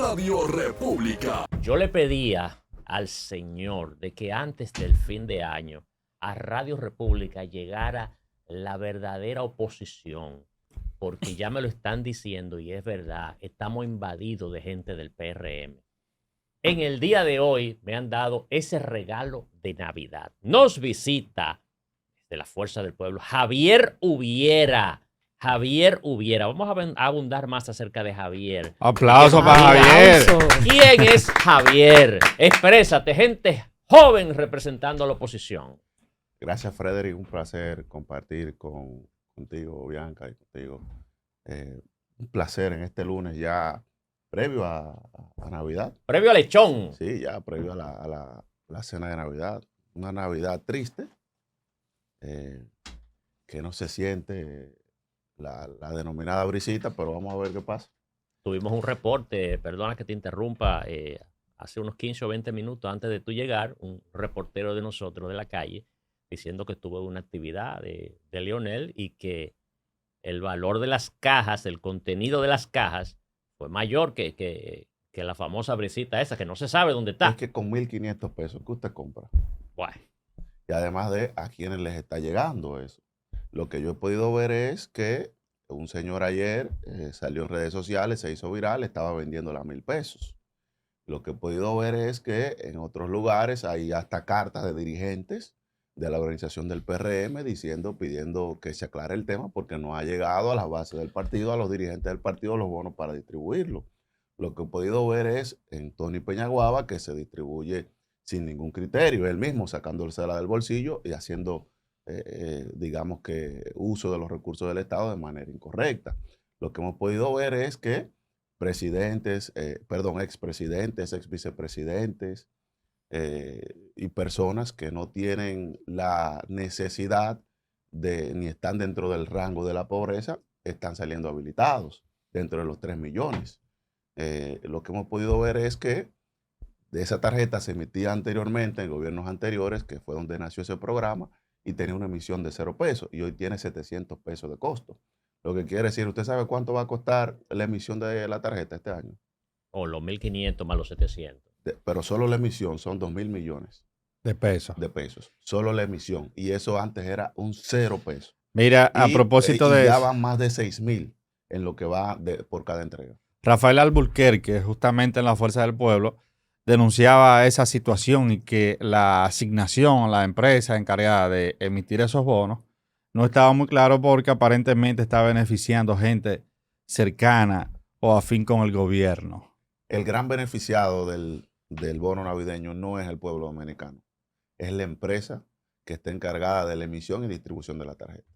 Radio República. Yo le pedía al Señor de que antes del fin de año a Radio República llegara la verdadera oposición, porque ya me lo están diciendo y es verdad, estamos invadidos de gente del PRM. En el día de hoy me han dado ese regalo de Navidad. Nos visita de la Fuerza del Pueblo Javier Ubiera. Javier Ubiera. Vamos a abundar más acerca de Javier. Aplauso para Javier. ¿Quién es Javier? Exprésate, gente joven representando a la oposición. Gracias, Frederick. Un placer compartir contigo, Bianca, y contigo. Un placer en este lunes ya previo a Navidad. Previo a lechón. Sí, ya previo a la cena de Navidad. Una Navidad triste, que no se siente la denominada brisita, pero vamos a ver qué pasa. Tuvimos un reporte, perdona que te interrumpa, hace unos 15 o 20 minutos antes de tú llegar, un reportero de nosotros de la calle diciendo que tuvo una actividad de Leonel y que el valor de las cajas, el contenido de las cajas fue mayor que la famosa brisita esa, que no se sabe dónde está. Es que con 1.500 pesos que usted compra. Bueno. Y además de a quienes les está llegando eso. Lo que yo he podido ver es que un señor ayer salió en redes sociales, se hizo viral, estaba vendiéndola a 1.000 pesos. Lo que he podido ver es que en otros lugares hay hasta cartas de dirigentes de la organización del PRM pidiendo que se aclare el tema porque no ha llegado a la base del partido, a los dirigentes del partido, los bonos para distribuirlo. Lo que he podido ver es en Tony Peñaguaba que se distribuye sin ningún criterio, él mismo sacándosela del bolsillo y haciendo, digamos que, uso de los recursos del Estado de manera incorrecta. Lo que hemos podido ver es que expresidentes, exvicepresidentes y personas que no tienen la necesidad ni están dentro del rango de la pobreza, están saliendo habilitados dentro de los 3 millones. Lo que hemos podido ver es que de esa tarjeta se emitía anteriormente en gobiernos anteriores, que fue donde nació ese programa, y tenía una emisión de 0 pesos, y hoy tiene 700 pesos de costo. Lo que quiere decir, ¿usted sabe cuánto va a costar la emisión de la tarjeta este año? O los 1.500 más los 700. Pero solo la emisión son 2.000 millones. De pesos. De pesos. Solo la emisión. Y eso antes era un 0 peso. Mira, a propósito de ya eso, van más de 6.000 en lo que va por cada entrega. Rafael Alburquerque, justamente en la Fuerza del Pueblo, denunciaba esa situación y que la asignación a la empresa encargada de emitir esos bonos no estaba muy claro porque aparentemente está beneficiando gente cercana o afín con el gobierno. El gran beneficiado del bono navideño no es el pueblo dominicano, es la empresa que está encargada de la emisión y distribución de la tarjeta.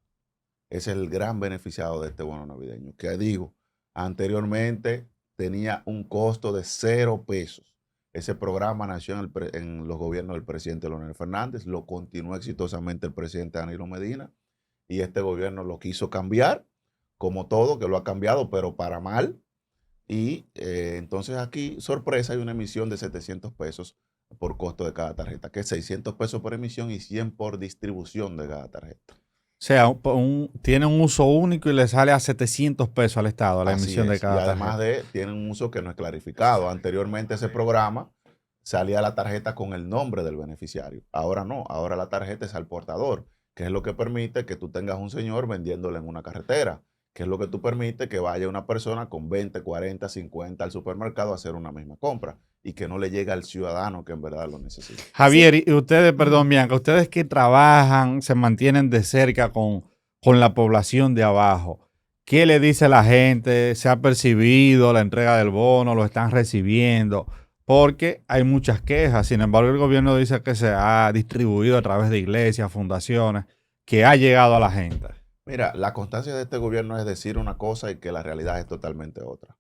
Es el gran beneficiado de este bono navideño, que digo, anteriormente tenía un costo de 0 pesos. Ese programa nació en los gobiernos del presidente Leonel Fernández, lo continuó exitosamente el presidente Danilo Medina y este gobierno lo quiso cambiar, como todo, que lo ha cambiado, pero para mal. Y entonces aquí, sorpresa, hay una emisión de 700 pesos por costo de cada tarjeta, que es 600 pesos por emisión y 100 por distribución de cada tarjeta. O sea, tiene un uso único y le sale a 700 pesos al Estado la emisión de cada tarjeta. Y además tiene un uso que no es clarificado. Anteriormente ese programa salía la tarjeta con el nombre del beneficiario. Ahora no, ahora la tarjeta es al portador, que es lo que permite que tú tengas un señor vendiéndole en una carretera, que es lo que tú permite que vaya una persona con 20, 40, 50 al supermercado a hacer una misma compra y que no le llegue al ciudadano que en verdad lo necesita. Javier, y ustedes, perdón, Bianca, ustedes que trabajan, se mantienen de cerca con la población de abajo, ¿qué le dice la gente? ¿Se ha percibido la entrega del bono? ¿Lo están recibiendo? Porque hay muchas quejas. Sin embargo, el gobierno dice que se ha distribuido a través de iglesias, fundaciones, que ha llegado a la gente. Mira, la constancia de este gobierno es decir una cosa y que la realidad es totalmente otra.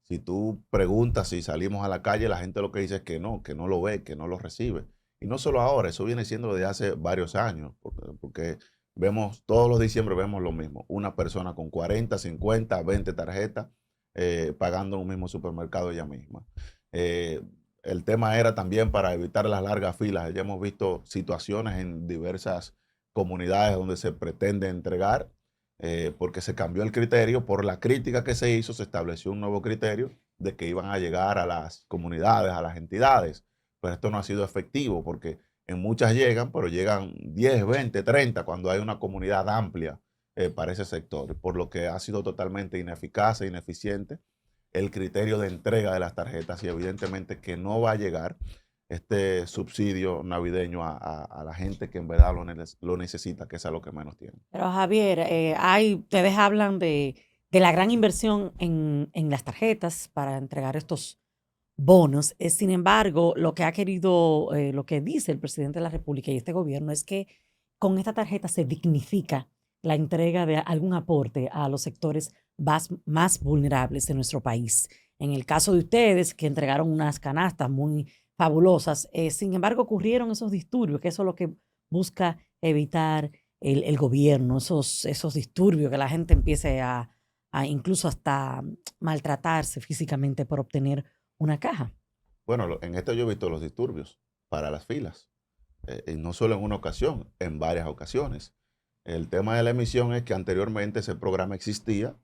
Si tú preguntas si salimos a la calle, la gente lo que dice es que no lo ve, que no lo recibe. Y no solo ahora, eso viene siendo desde hace varios años, porque vemos, todos los diciembre vemos lo mismo. Una persona con 40, 50, 20 tarjetas pagando en un mismo supermercado ella misma. El tema era también para evitar las largas filas. Ya hemos visto situaciones en diversas comunidades donde se pretende entregar, porque se cambió el criterio, por la crítica que se hizo, se estableció un nuevo criterio de que iban a llegar a las comunidades, a las entidades, pero esto no ha sido efectivo porque en muchas llegan, pero llegan 10, 20, 30 cuando hay una comunidad amplia para ese sector, por lo que ha sido totalmente ineficaz e ineficiente el criterio de entrega de las tarjetas y evidentemente que no va a llegar este subsidio navideño a la gente que en verdad lo necesita, que es a lo que menos tiene. Pero Javier, ustedes hablan de la gran inversión en las tarjetas para entregar estos bonos. Sin embargo, lo que ha querido, lo que dice el presidente de la República y este gobierno es que con esta tarjeta se dignifica la entrega de algún aporte a los sectores más vulnerables de nuestro país. En el caso de ustedes, que entregaron unas canastas muy fabulosas, sin embargo, ocurrieron esos disturbios, que eso es lo que busca evitar el gobierno, esos disturbios, que la gente empiece a incluso hasta maltratarse físicamente por obtener una caja. Bueno, en esto yo he visto los disturbios para las filas, y no solo en una ocasión, en varias ocasiones. El tema de la emisión es que anteriormente ese programa existía,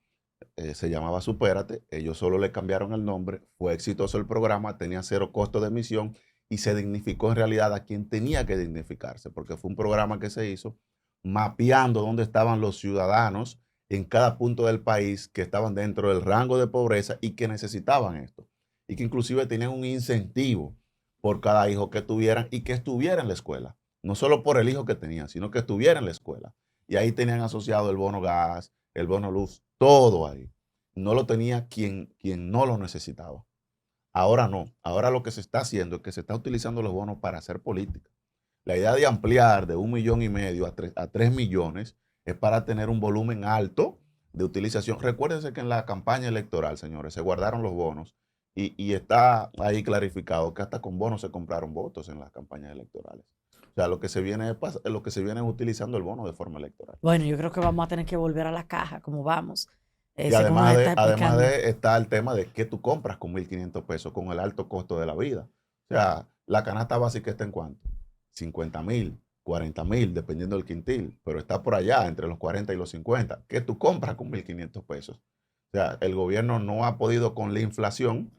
se llamaba Supérate, ellos solo le cambiaron el nombre, fue exitoso el programa, tenía 0 costo de emisión y se dignificó en realidad a quien tenía que dignificarse, porque fue un programa que se hizo mapeando dónde estaban los ciudadanos en cada punto del país que estaban dentro del rango de pobreza y que necesitaban esto. Y que inclusive tenían un incentivo por cada hijo que tuvieran y que estuviera en la escuela. No solo por el hijo que tenían, sino que estuviera en la escuela. Y ahí tenían asociado el bono gas, el bono luz, todo ahí. No lo tenía quien no lo necesitaba. Ahora no. Ahora lo que se está haciendo es que se está utilizando los bonos para hacer política. La idea de ampliar de 1,5 millones a 3 millones es para tener un volumen alto de utilización. Recuérdense que en la campaña electoral, señores, se guardaron los bonos y está ahí clarificado que hasta con bonos se compraron votos en las campañas electorales. O sea, lo que se viene es utilizando el bono de forma electoral. Bueno, yo creo que vamos a tener que volver a la caja, como vamos. Y además está el tema de qué tú compras con 1,500 pesos, con el alto costo de la vida. O sea, la canasta básica está en cuánto, 50,000, 40,000, dependiendo del quintil, pero está por allá entre los 40 y los 50. ¿Qué tú compras con 1,500 pesos? O sea, el gobierno no ha podido con la inflación,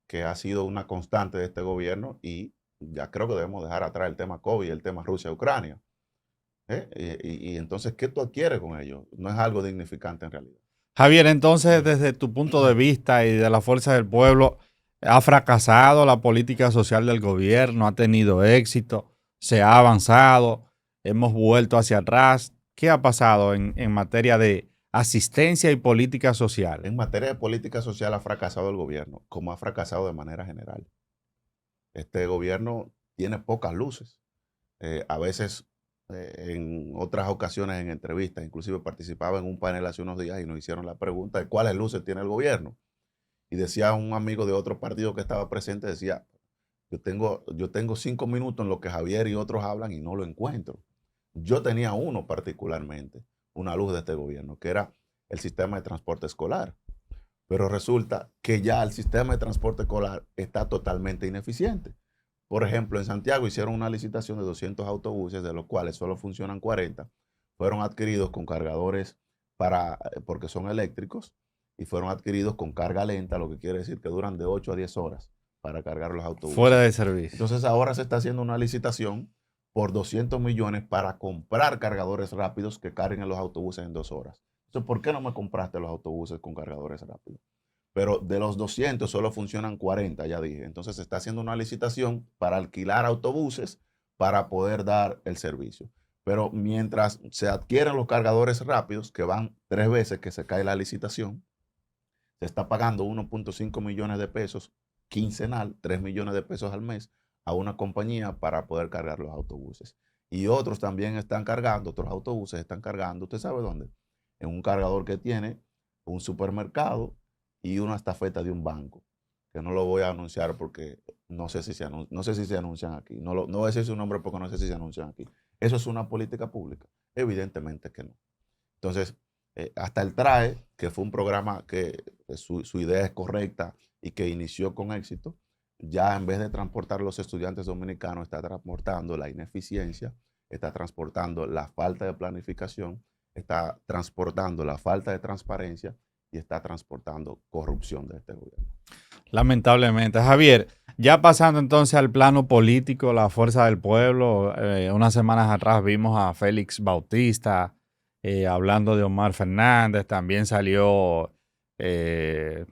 que ha sido una constante de este gobierno, y ya creo que debemos dejar atrás el tema COVID, el tema Rusia-Ucrania. Y entonces, ¿qué tú adquieres con ello? No es algo dignificante en realidad. Javier, entonces, desde tu punto de vista y de la fuerza del pueblo, ¿ha fracasado la política social del gobierno? ¿Ha tenido éxito? ¿Se ha avanzado? ¿Hemos vuelto hacia atrás? ¿Qué ha pasado en materia de asistencia y política social? En materia de política social ha fracasado el gobierno, como ha fracasado de manera general. Este gobierno tiene pocas luces. A veces, en otras ocasiones, en entrevistas, inclusive participaba en un panel hace unos días y nos hicieron la pregunta de cuáles luces tiene el gobierno. Y decía un amigo de otro partido que estaba presente, decía, yo tengo 5 minutos en lo que Javier y otros hablan y no lo encuentro. Yo tenía uno particularmente, una luz de este gobierno, que era el sistema de transporte escolar. Pero resulta que ya el sistema de transporte escolar está totalmente ineficiente. Por ejemplo, en Santiago hicieron una licitación de 200 autobuses, de los cuales solo funcionan 40. Fueron adquiridos con cargadores porque son eléctricos y fueron adquiridos con carga lenta, lo que quiere decir que duran de 8 a 10 horas para cargar los autobuses. Fuera de servicio. Entonces ahora se está haciendo una licitación por 200 millones para comprar cargadores rápidos que carguen los autobuses en 2 horas. Entonces, ¿por qué no me compraste los autobuses con cargadores rápidos? Pero de los 200 solo funcionan 40, ya dije. Entonces se está haciendo una licitación para alquilar autobuses para poder dar el servicio. Pero mientras se adquieren los cargadores rápidos, que van 3 veces que se cae la licitación, se está pagando 1.5 millones de pesos quincenal, 3 millones de pesos al mes, a una compañía para poder cargar los autobuses. Y otros también están cargando, otros autobuses están cargando, ¿usted sabe dónde? En un cargador que tiene un supermercado y una estafeta de un banco, que no lo voy a anunciar porque no sé si se anuncian aquí. No voy a decir su nombre porque no sé si se anuncian aquí. ¿Eso es una política pública? Evidentemente que no. Entonces, hasta el TRAE, que fue un programa que su idea es correcta y que inició con éxito, ya en vez de transportar a los estudiantes dominicanos, está transportando la ineficiencia, está transportando la falta de planificación, está transportando la falta de transparencia y está transportando corrupción de este gobierno. Lamentablemente. Javier, ya pasando entonces al plano político, la Fuerza del Pueblo, unas semanas atrás vimos a Félix Bautista hablando de Omar Fernández, también salió, eh,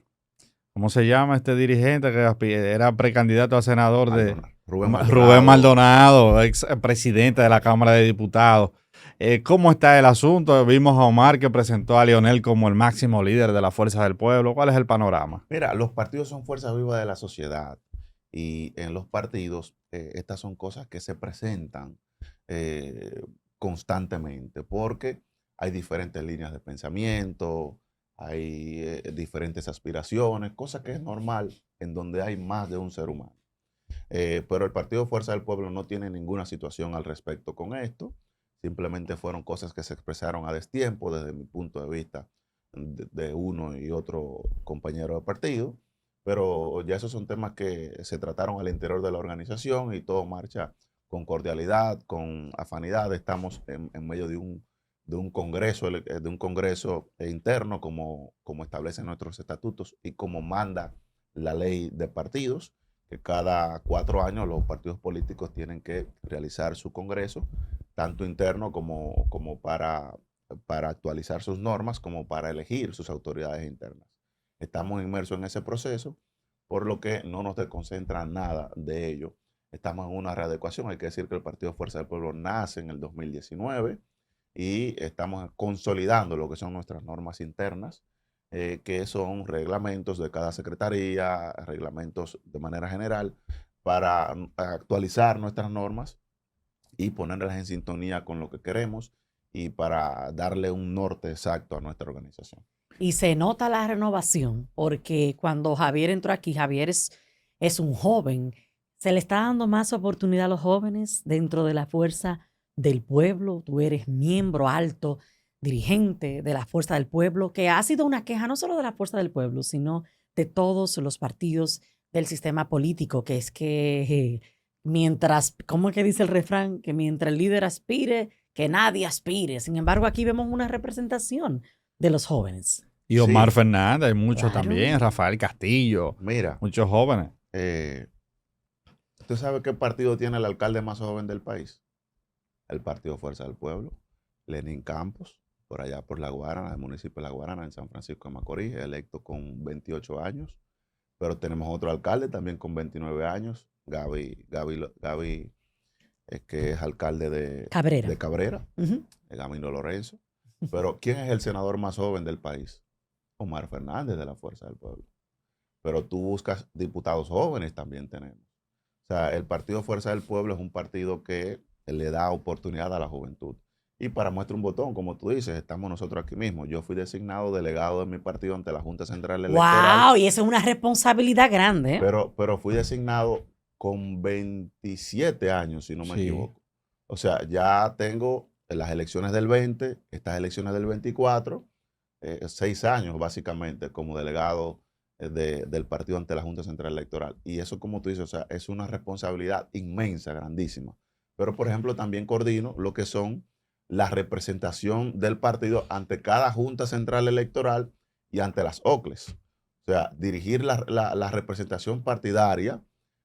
¿cómo se llama este dirigente que era precandidato a senador de Rubén Rubén Maldonado. Maldonado, ex presidente de la Cámara de Diputados? ¿Cómo está el asunto? Vimos a Omar que presentó a Leonel como el máximo líder de la Fuerza del Pueblo. ¿Cuál es el panorama? Mira, los partidos son fuerzas vivas de la sociedad y en los partidos estas son cosas que se presentan eh, constantemente porque hay diferentes líneas de pensamiento, hay diferentes aspiraciones, cosa que es normal en donde hay más de un ser humano. Pero el Partido Fuerza del Pueblo no tiene ninguna situación al respecto con esto. Simplemente fueron cosas que se expresaron a destiempo desde mi punto de vista de uno y otro compañero de partido. Pero ya esos son temas que se trataron al interior de la organización y todo marcha con cordialidad, con afanidad. Estamos en medio de un congreso interno como establecen nuestros estatutos y como manda la ley de partidos, que cada 4 años los partidos políticos tienen que realizar su congreso, tanto interno como para actualizar sus normas, como para elegir sus autoridades internas. Estamos inmersos en ese proceso, por lo que no nos desconcentra nada de ello. Estamos en una readecuación. Hay que decir que el Partido Fuerza del Pueblo nace en el 2019 y estamos consolidando lo que son nuestras normas internas, que son reglamentos de cada secretaría, reglamentos de manera general, para actualizar nuestras normas y ponerlas en sintonía con lo que queremos y para darle un norte exacto a nuestra organización. Y se nota la renovación, porque cuando Javier entró aquí, Javier es un joven. Se le está dando más oportunidad a los jóvenes dentro de la Fuerza del Pueblo. Tú eres miembro alto, dirigente de la Fuerza del Pueblo, que ha sido una queja no solo de la Fuerza del Pueblo, sino de todos los partidos del sistema político, que es que mientras, ¿cómo es que dice el refrán? Que mientras el líder aspire, que nadie aspire. Sin embargo, aquí vemos una representación de los jóvenes. Y Omar Sí, Fernández, hay muchos Claro. también, Rafael Castillo, mira, muchos jóvenes. ¿usted sabe qué partido tiene el alcalde más joven del país? El Partido Fuerza del Pueblo, Lenín Campos, por allá por La Guarana, el municipio de La Guarana, en San Francisco de Macorís, electo con 28 años. Pero tenemos otro alcalde también con 29 años, Gaby, que es alcalde Cabrera. de Cabrera, Ujú. Gamino Lorenzo. Pero ¿quién es el senador más joven del país? Omar Fernández, de la Fuerza del Pueblo. Pero tú buscas diputados jóvenes, también tenemos. O sea, el Partido Fuerza del Pueblo es un partido que le da oportunidad a la juventud. Y para muestra un botón, como tú dices, estamos nosotros aquí mismo. Yo fui designado delegado de mi partido ante la Junta Central Electoral, ¡Wow! Y eso es una responsabilidad grande, ¿eh? pero fui designado con 27 años, si no me Sí. equivoco. O sea, ya tengo las elecciones del 20, estas elecciones del 24, 6 años básicamente como delegado del partido ante la Junta Central Electoral. Y eso, como tú dices, o sea, es una responsabilidad inmensa, grandísima. Pero, por ejemplo, también coordino lo que son la representación del partido ante cada Junta Central Electoral y ante las OCLES. O sea, dirigir la representación partidaria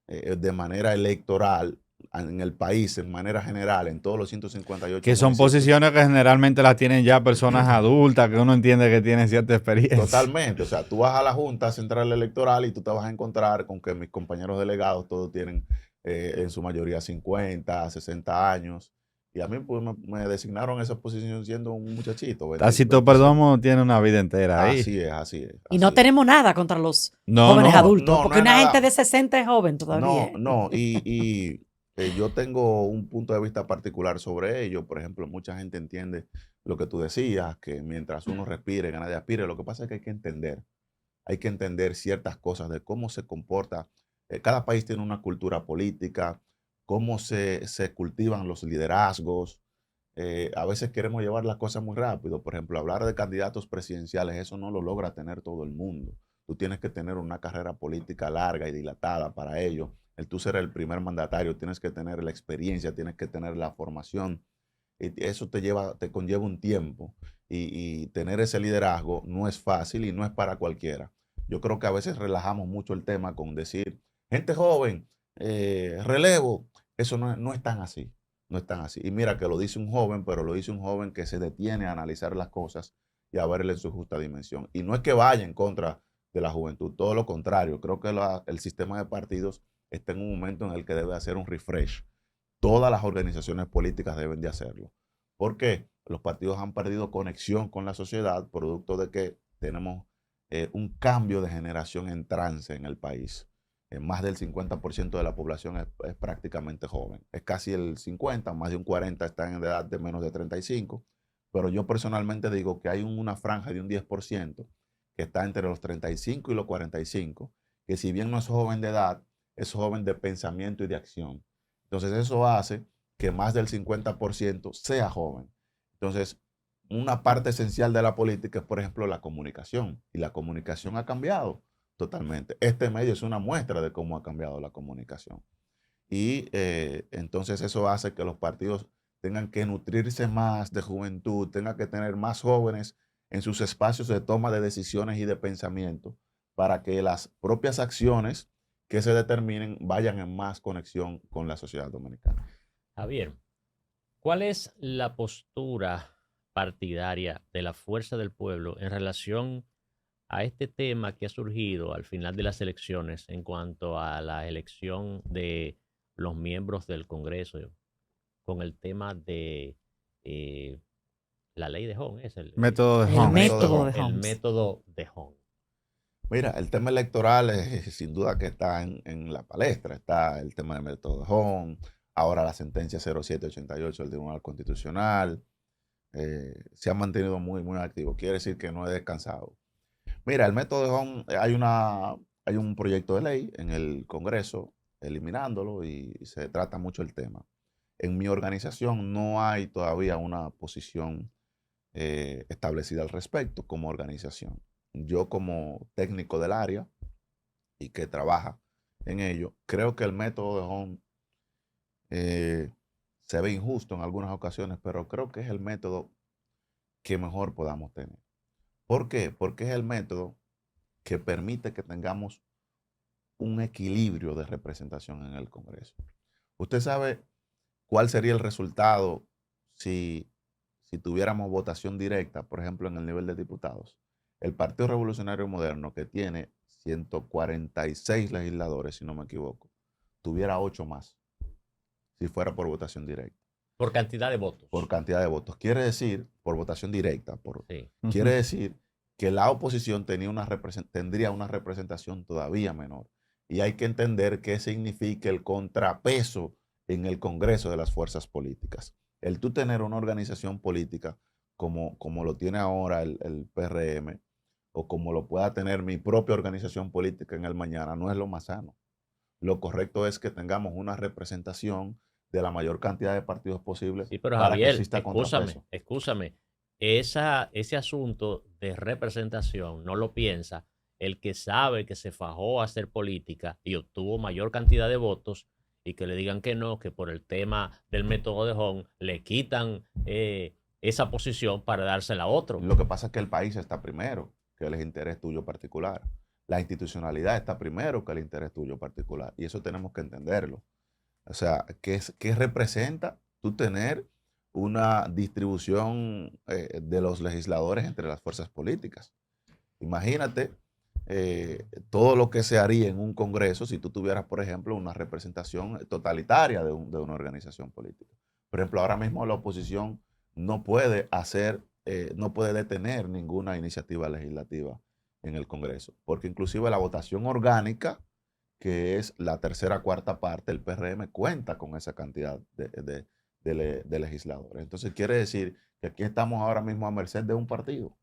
de manera electoral en el país, en manera general, en todos los 158 Que son municipios. posiciones que generalmente las tienen ya personas adultas, que uno entiende que tienen cierta experiencia. Totalmente. O sea, tú vas a la Junta Central Electoral y tú te vas a encontrar con que mis compañeros delegados todos tienen en su mayoría 50, 60 años. Y a mí pues, me designaron esa posición siendo un muchachito. Tácito 25. Perdomo tiene una vida entera ahí. Así es, así es. Y no así es. tenemos nada contra los No, jóvenes no. adultos, No, porque no es una nada. gente de 60 es joven todavía. No. Y yo tengo un punto de vista particular sobre ello. Por ejemplo, mucha gente entiende lo que tú decías, que mientras uno respire, que nadie aspire. Lo que pasa es que hay que entender ciertas cosas de cómo se comporta. Cada país tiene una cultura política, cómo se cultivan los liderazgos. A veces queremos llevar las cosas muy rápido. Por ejemplo, hablar de candidatos presidenciales, eso no lo logra tener todo el mundo. Tú tienes que tener una carrera política larga y dilatada para ello. El tú ser el primer mandatario, tienes que tener la experiencia, tienes que tener la formación. Y eso te conlleva un tiempo. Y tener ese liderazgo no es fácil y no es para cualquiera. Yo creo que a veces relajamos mucho el tema con decir, gente joven, relevo. Eso no es tan así. No es tan así. Y mira que lo dice un joven, pero lo dice un joven que se detiene a analizar las cosas y a verle en su justa dimensión. Y no es que vaya en contra de la juventud, todo lo contrario. Creo que el sistema de partidos está en un momento en el que debe hacer un refresh. Todas las organizaciones políticas deben de hacerlo. ¿Por qué? Los partidos han perdido conexión con la sociedad, producto de que tenemos un cambio de generación en trance en el país. Más del 50% de la población es prácticamente joven. Es casi el 50%, más de un 40% están en edad de menos de 35. Pero yo personalmente digo que hay una franja de un 10% que está entre los 35 y los 45, que si bien no es joven de edad, es joven de pensamiento y de acción. Entonces eso hace que más del 50% sea joven. Entonces, una parte esencial de la política es, por ejemplo, la comunicación. Y la comunicación ha cambiado totalmente. Este medio es una muestra de cómo ha cambiado la comunicación. Y entonces eso hace que los partidos tengan que nutrirse más de juventud, tengan que tener más jóvenes en sus espacios de toma de decisiones y de pensamiento para que las propias acciones que se determinen vayan en más conexión con la sociedad dominicana. Javier, ¿cuál es la postura partidaria de la Fuerza del Pueblo en relación a este tema que ha surgido al final de las elecciones en cuanto a la elección de los miembros del Congreso con el tema de la ley de Hong? Es Método de El Holmes. método de el Holmes. método de Hong. Mira, el tema electoral es sin duda que está en la palestra. Está el tema del método de Hong, ahora la sentencia 0788 del Tribunal Constitucional. Se ha mantenido muy, muy activo. Quiere decir que no he descansado. Mira, el método de Hong, hay un proyecto de ley en el Congreso eliminándolo y se trata mucho el tema. En mi organización no hay todavía una posición establecida al respecto como organización. Yo como técnico del área y que trabaja en ello, creo que el método de Hong se ve injusto en algunas ocasiones, pero creo que es el método que mejor podamos tener. ¿Por qué? Porque es el método que permite que tengamos un equilibrio de representación en el Congreso. ¿Usted sabe cuál sería el resultado si tuviéramos votación directa, por ejemplo, en el nivel de diputados? El Partido Revolucionario Moderno, que tiene 146 legisladores, si no me equivoco, tuviera 8 más si fuera por votación directa. Por cantidad de votos. Por cantidad de votos. Quiere decir, por votación directa, Sí. quiere decir que la oposición tendría una representación todavía menor. Y hay que entender qué significa el contrapeso en el Congreso de las fuerzas políticas. El tú tener una organización política como lo tiene ahora el PRM, o como lo pueda tener mi propia organización política en el mañana, no es lo más sano. Lo correcto es que tengamos una representación de la mayor cantidad de partidos posibles Sí, pero para que Javier, exista contrapeso. escúchame. Ese asunto de representación no lo piensa el que sabe que se fajó a hacer política y obtuvo mayor cantidad de votos y que le digan que no, que por el tema del método de Hong le quitan esa posición para dársela a otro. Lo que pasa es que el país está primero que el interés tuyo particular. La institucionalidad está primero que el interés tuyo particular. Y eso tenemos que entenderlo. O sea, ¿qué representa tú tener una distribución de los legisladores entre las fuerzas políticas? Imagínate todo lo que se haría en un Congreso si tú tuvieras, por ejemplo, una representación totalitaria de una organización política. Por ejemplo, ahora mismo la oposición no puede no puede detener ninguna iniciativa legislativa en el Congreso, porque inclusive la votación orgánica, que es la tercera cuarta parte, el PRM cuenta con esa cantidad de legisladores. Entonces quiere decir que aquí estamos ahora mismo a merced de un partido.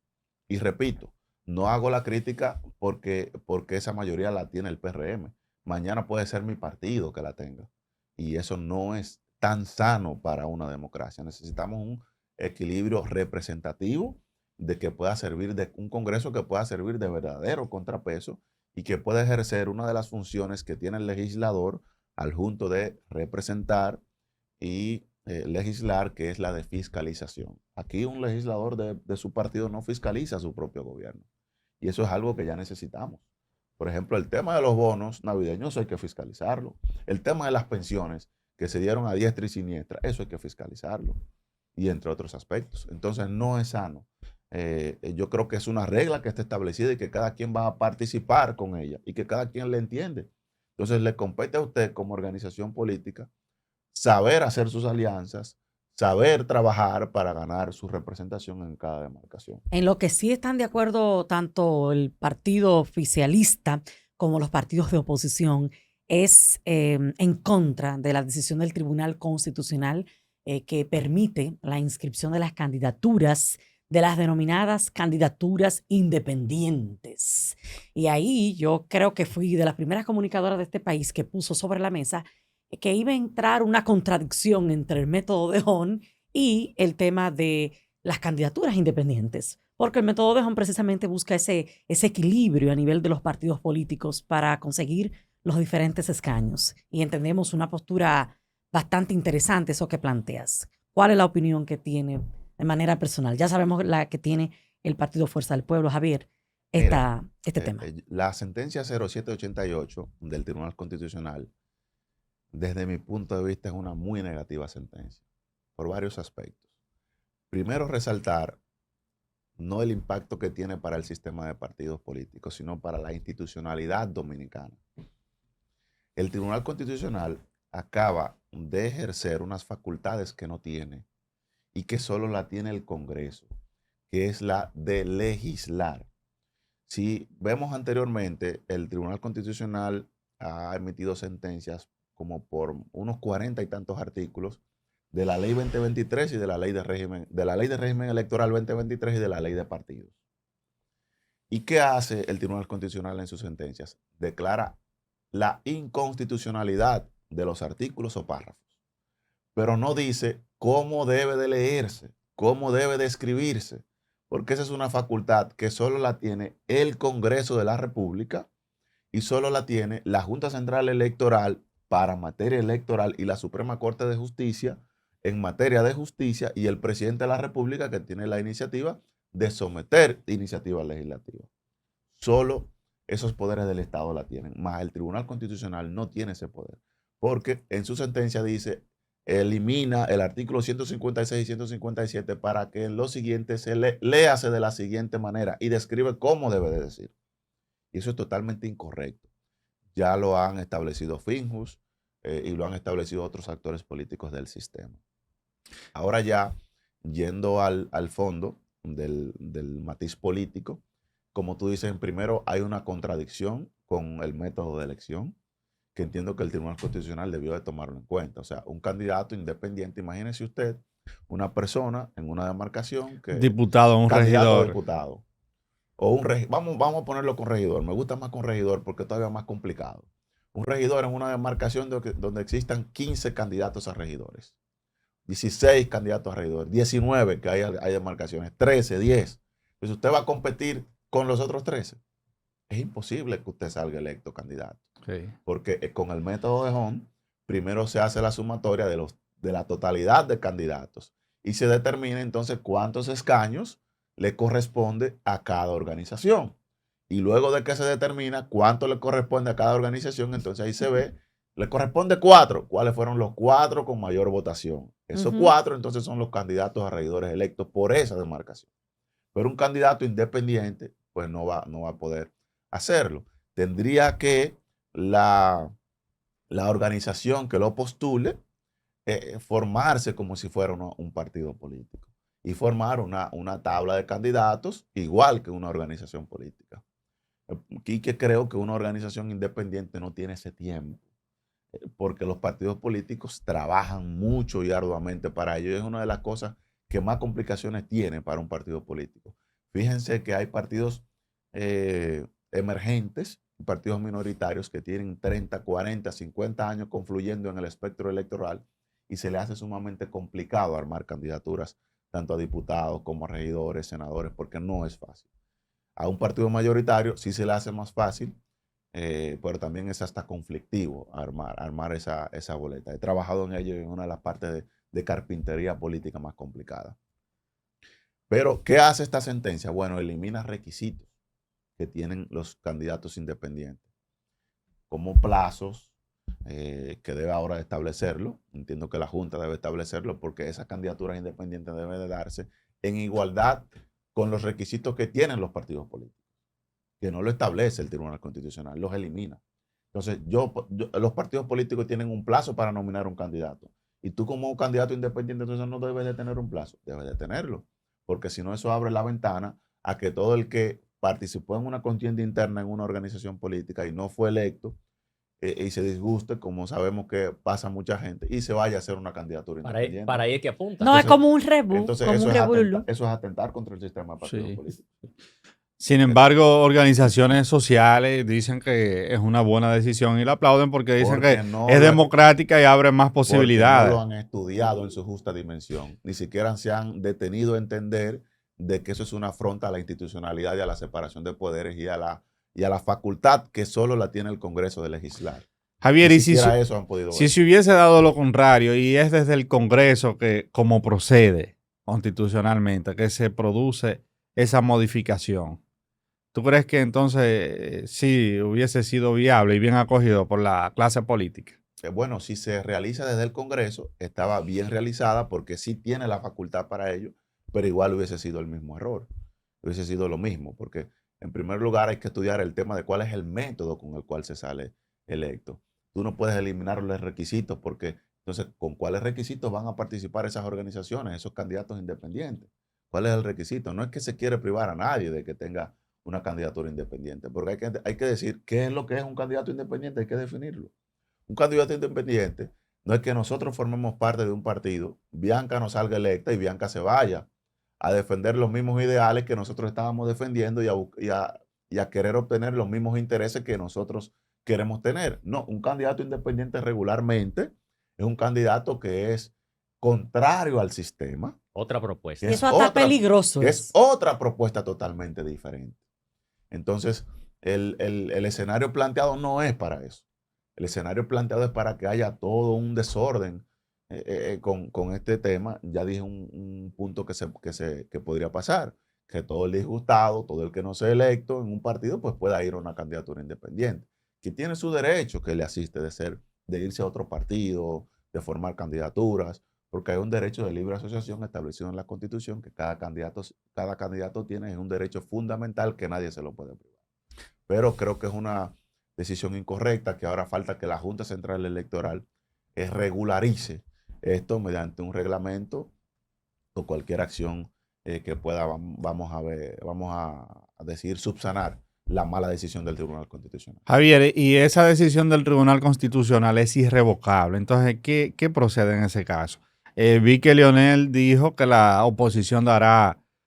Y repito, no hago la crítica porque esa mayoría la tiene el PRM. Mañana puede ser mi partido que la tenga. Y eso no es tan sano para una democracia. Necesitamos un equilibrio representativo de que pueda servir de un Congreso que pueda servir de verdadero contrapeso y que pueda ejercer una de las funciones que tiene el legislador al junto de representar y legislar, que es la de fiscalización. Aquí un legislador de su partido no fiscaliza a su propio gobierno. Y eso es algo que ya necesitamos. Por ejemplo, el tema de los bonos navideños hay que fiscalizarlo. El tema de las pensiones que se dieron a diestra y siniestra, eso hay que fiscalizarlo. Y entre otros aspectos. Entonces no es sano. Yo creo que es una regla que está establecida y que cada quien va a participar con ella y que cada quien le entiende. Entonces le compete a usted como organización política saber hacer sus alianzas, saber trabajar para ganar su representación en cada demarcación. En lo que sí están de acuerdo tanto el partido oficialista como los partidos de oposición es en contra de la decisión del Tribunal Constitucional que permite la inscripción de las candidaturas, de las denominadas candidaturas independientes. Y ahí yo creo que fui de las primeras comunicadoras de este país que puso sobre la mesa que iba a entrar una contradicción entre el método de Hon y el tema de las candidaturas independientes, porque el método de Hon precisamente busca ese equilibrio a nivel de los partidos políticos para conseguir los diferentes escaños. Y entendemos una postura bastante interesante eso que planteas. ¿Cuál es la opinión que tiene de manera personal? Ya sabemos la que tiene el Partido Fuerza del Pueblo, Javier, este tema. La sentencia 0788 del Tribunal Constitucional, desde mi punto de vista, es una muy negativa sentencia, por varios aspectos. Primero, resaltar no el impacto que tiene para el sistema de partidos políticos, sino para la institucionalidad dominicana. El Tribunal Constitucional acaba de ejercer unas facultades que no tiene y que solo la tiene el Congreso, que es la de legislar. Si vemos anteriormente, el Tribunal Constitucional ha emitido sentencias como por unos 40 y tantos artículos de la ley 2023 y de la ley de régimen electoral 2023 y de la ley de partidos. ¿Y qué hace el Tribunal Constitucional en sus sentencias? Declara la inconstitucionalidad de los artículos o párrafos, pero no dice cómo debe de leerse, cómo debe de escribirse, porque esa es una facultad que solo la tiene el Congreso de la República y solo la tiene la Junta Central Electoral para materia electoral y la Suprema Corte de Justicia en materia de justicia y el presidente de la República que tiene la iniciativa de someter iniciativas legislativas. Solo esos poderes del Estado la tienen, más el Tribunal Constitucional no tiene ese poder, porque en su sentencia dice, elimina el artículo 156 y 157 para que en lo siguiente se léase de la siguiente manera y describe cómo debe de decir. Y eso es totalmente incorrecto. Ya lo han establecido Finjus y lo han establecido otros actores políticos del sistema. Ahora ya, yendo al fondo del matiz político, como tú dices, primero hay una contradicción con el método de elección, que entiendo que el Tribunal Constitucional debió de tomarlo en cuenta. O sea, un candidato independiente, imagínese usted, una persona en una demarcación que... Diputado, un regidor. Diputado. O vamos a ponerlo con regidor. Me gusta más con regidor porque es todavía más complicado. Un regidor en una demarcación donde existan 15 candidatos a regidores, 16 candidatos a regidores, 19 que hay demarcaciones, 13, 10. Pues usted va a competir con los otros 13. Es imposible que usted salga electo candidato. Sí. Porque con el método de Hon, primero se hace la sumatoria de la totalidad de candidatos y se determina entonces cuántos escaños le corresponde a cada organización. Y luego de que se determina cuánto le corresponde a cada organización, entonces ahí se ve, le corresponde 4. ¿Cuáles fueron los 4 con mayor votación? Esos 4 entonces son los candidatos a regidores electos por esa demarcación. Pero un candidato independiente, pues no va a poder hacerlo. Tendría que la organización que lo postule formarse como si fuera un partido político y formar una tabla de candidatos igual que una organización política. Y que creo que una organización independiente no tiene ese tiempo, porque los partidos políticos trabajan mucho y arduamente para ello. Es una de las cosas que más complicaciones tiene para un partido político. Fíjense que hay partidos emergentes, partidos minoritarios que tienen 30, 40, 50 años confluyendo en el espectro electoral y se le hace sumamente complicado armar candidaturas tanto a diputados como a regidores, senadores, porque no es fácil. A un partido mayoritario sí se le hace más fácil, pero también es hasta conflictivo armar esa boleta. He trabajado en ello en una de las partes de carpintería política más complicada. Pero, ¿qué hace esta sentencia? Bueno, elimina requisitos. que tienen los candidatos independientes, como plazos que debe ahora establecerlo. Entiendo que la Junta debe establecerlo porque esas candidaturas independientes deben de darse en igualdad con los requisitos que tienen los partidos políticos, que no lo establece el Tribunal Constitucional, los elimina. Entonces, los partidos políticos tienen un plazo para nominar un candidato. Y tú como candidato independiente, entonces no debes de tener un plazo, debes de tenerlo. Porque si no, eso abre la ventana a que todo el que participó en una contienda interna en una organización política y no fue electo, y se disguste, como sabemos que pasa mucha gente, y se vaya a hacer una candidatura independiente. Para ahí es que apunta. No, Entonces, es como un rebu, entonces como eso un es revolú. eso es atentar contra el sistema de partidos Sí. políticos. Sin embargo, organizaciones sociales dicen que es una buena decisión y la aplauden porque dicen Porque que no es lo- democrática y abre más Porque posibilidades. no lo han estudiado en su justa dimensión. Ni siquiera se han detenido a entender de que eso es una afronta a la institucionalidad y a la separación de poderes y a la facultad que solo la tiene el Congreso de legislar. Javier, Ni y si siquiera eso han podido ver. se hubiese dado lo contrario y es desde el Congreso que, como procede constitucionalmente, que se produce esa modificación, ¿tú crees que entonces sí hubiese sido viable y bien acogido por la clase política? Bueno, si se realiza desde el Congreso, estaba bien realizada porque sí tiene la facultad para ello, pero igual hubiese sido el mismo error. Hubiese sido lo mismo, porque en primer lugar hay que estudiar el tema de cuál es el método con el cual se sale electo. Tú no puedes eliminar los requisitos porque entonces, ¿con cuáles requisitos van a participar esas organizaciones, esos candidatos independientes? ¿Cuál es el requisito? No es que se quiere privar a nadie de que tenga una candidatura independiente, porque hay que decir qué es lo que es un candidato independiente, hay que definirlo. Un candidato independiente no es que nosotros formemos parte de un partido, Bianca nos salga electa y Bianca se vaya a defender los mismos ideales que nosotros estábamos defendiendo y a querer obtener los mismos intereses que nosotros queremos tener. No, un candidato independiente regularmente es un candidato que es contrario al sistema. Otra propuesta. Y eso hasta peligroso Que es. es otra propuesta totalmente diferente. Entonces, el escenario planteado no es para eso. El escenario planteado es para que haya todo un desorden con este tema. Ya dije un punto que podría pasar, que todo el disgustado, todo el que no sea electo en un partido, pues pueda ir a una candidatura independiente, que tiene su derecho que le asiste de irse a otro partido, de formar candidaturas, porque hay un derecho de libre asociación establecido en la Constitución que cada candidato tiene, es un derecho fundamental que nadie se lo puede privar. Pero creo que es una decisión incorrecta, que ahora falta que la Junta Central Electoral regularice esto mediante un reglamento o cualquier acción que pueda, vamos a decir, subsanar la mala decisión del Tribunal Constitucional. Javier, y esa decisión del Tribunal Constitucional es irrevocable. Entonces, ¿qué procede en ese caso? Vi que Leonel dijo que la oposición